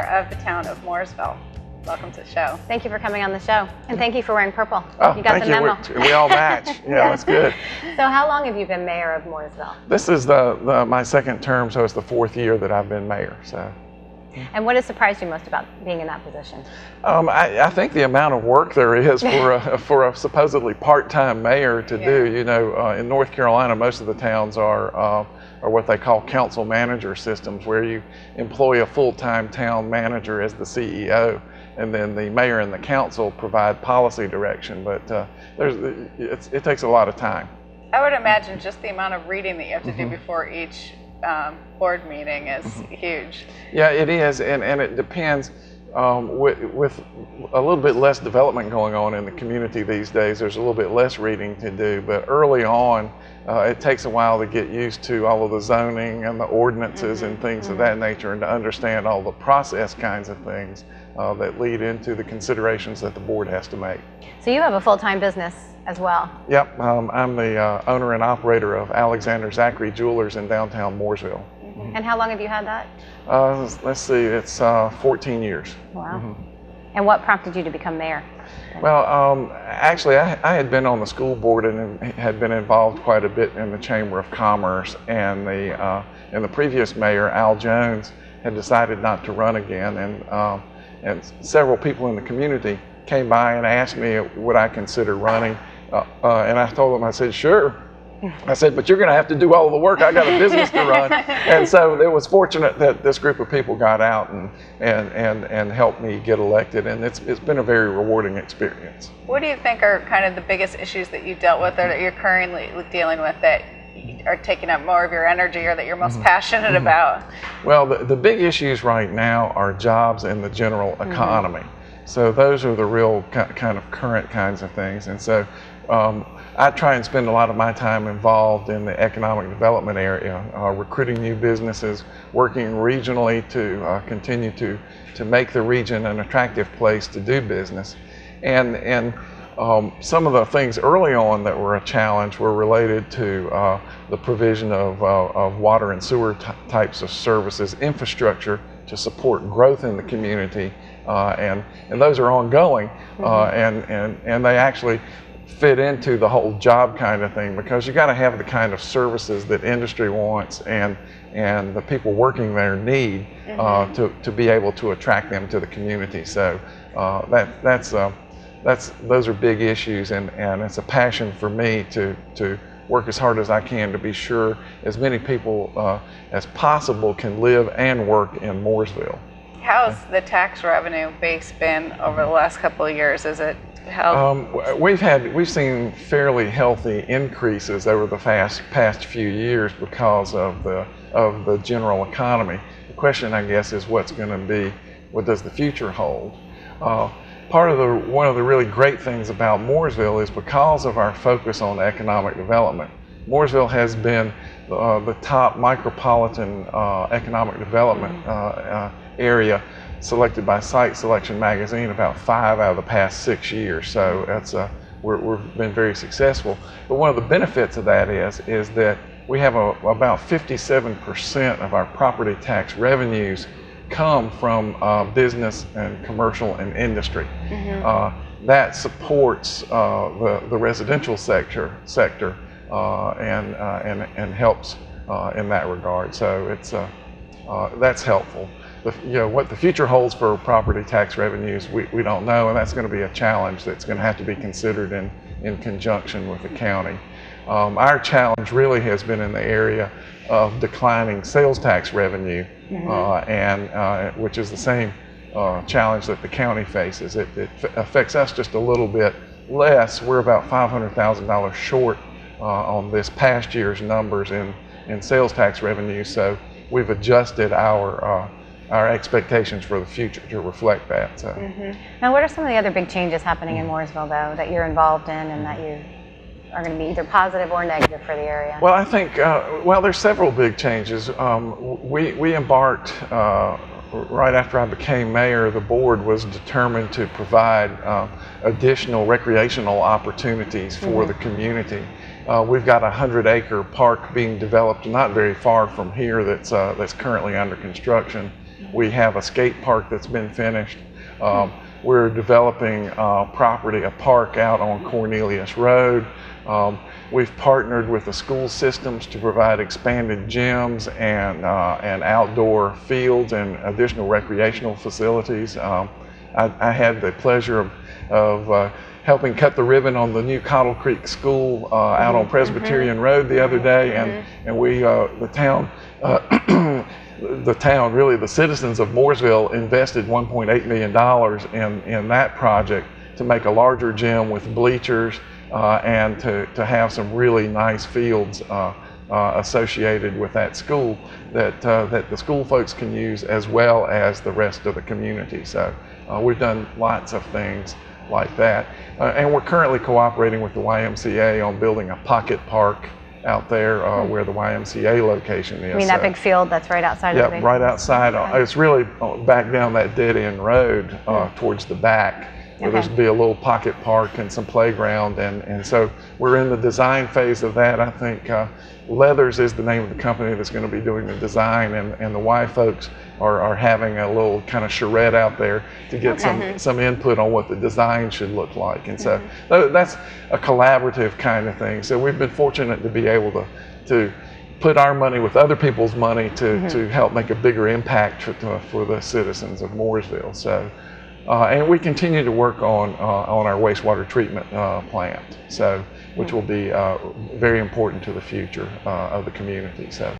of the town of Mooresville. Welcome to the show. Thank you for coming on the show. And thank you for wearing purple. Oh, you got thank the memo. We all match. Yeah, that's good. So how long have you been mayor of Mooresville? This is my second term, so it's the 4th year that I've been mayor. So. And what has surprised you most about being in that position? I think the amount of work there is for a supposedly part-time mayor to do. You know, in North Carolina, most of the towns are what they call council manager systems, where you employ a full-time town manager as the CEO, and then the mayor and the council provide policy direction. But it takes a lot of time. I would imagine just the amount of reading that you have to do before each board meeting is huge. Yeah, it is, and it depends. With a little bit less development going on in the community these days, there's a little bit less reading to do, but early on, it takes a while to get used to all of the zoning and the ordinances and things of that nature, and to understand all the process kinds of things that lead into the considerations that the board has to make. So you have a full-time business as well? Yep, I'm the owner and operator of Alexander Zachary Jewelers in downtown Mooresville. And how long have you had that? Let's see, it's 14 years. Wow. And what prompted you to become mayor? Well, actually, I had been on the school board and had been involved quite a bit in the Chamber of Commerce, and the previous mayor, Al Jones, had decided not to run again, and several people in the community came by and asked me would I consider running, and I told them, I said, sure. I said, but you're going to have to do all of the work. I got a business to run. And so it was fortunate that this group of people got out and helped me get elected. And it's been a very rewarding experience. What do you think are kind of the biggest issues that you dealt with or that you're currently dealing with that are taking up more of your energy or that you're most passionate about? Well, the big issues right now are jobs and the general economy. So those are the real kind of current kinds of things. And so I try and spend a lot of my time involved in the economic development area, recruiting new businesses, working regionally to continue to make the region an attractive place to do business. And some of the things early on that were a challenge were related to the provision of water and sewer types of services, infrastructure to support growth in the community, and those are ongoing, and they actually fit into the whole job kind of thing, because you got to have the kind of services that industry wants and the people working there need to be able to attract them to the community. So those are big issues, and it's a passion for me to work as hard as I can to be sure as many people as possible can live and work in Mooresville. How's the tax revenue base been over the last couple of years? Is it held? We've seen fairly healthy increases over the past few years because of the general economy. The question, I guess, is what does the future hold? One of the really great things about Mooresville is because of our focus on economic development. Mooresville has been the top micropolitan economic development area selected by Site Selection magazine about 5 out of the past 6 years. So that's we've been very successful. But one of the benefits of that is that we have about 57% of our property tax revenues come from business and commercial and industry. That supports the residential sector and helps in that regard. So it's that's helpful. What the future holds for property tax revenues, we don't know, and that's going to be a challenge that's going to have to be considered in conjunction with the county. Our challenge really has been in the area of declining sales tax revenue, which is the same challenge that the county faces. It affects us just a little bit less. We're about $500,000 short on this past year's numbers in sales tax revenue, so we've adjusted our expectations for the future to reflect that. So. Now, what are some of the other big changes happening in Mooresville, though, that you're involved in and that you are going to be either positive or negative for the area? Well, I think, there's several big changes. We embarked, right after I became mayor, the board was determined to provide additional recreational opportunities for the community. We've got a 100-acre park being developed not very far from here that's currently under construction. We have a skate park that's been finished. We're developing property, a park out on Cornelius Road. We've partnered with the school systems to provide expanded gyms and outdoor fields and additional recreational facilities. I had the pleasure of helping cut the ribbon on the new Cottle Creek School out on Presbyterian Road the other day, and we, the town, really the citizens of Mooresville, invested $1.8 million in that project to make a larger gym with bleachers and to have some really nice fields associated with that school that the school folks can use as well as the rest of the community. So we've done lots of things like that. And we're currently cooperating with the YMCA on building a pocket park out there where the YMCA location is. You mean that big field that's right outside of the big right outside. It's really back down that dead-end road towards the back. Where there's be a little pocket park and some playground, and so we're in the design phase of that. I think Leathers is the name of the company that's going to be doing the design, and the Y folks are having a little kind of charrette out there to get some input on what the design should look like, and so that's a collaborative kind of thing. So we've been fortunate to be able to put our money with other people's money to help make a bigger impact for the citizens of Mooresville. So. And we continue to work on our wastewater treatment plant, which will be very important to the future of the community. So.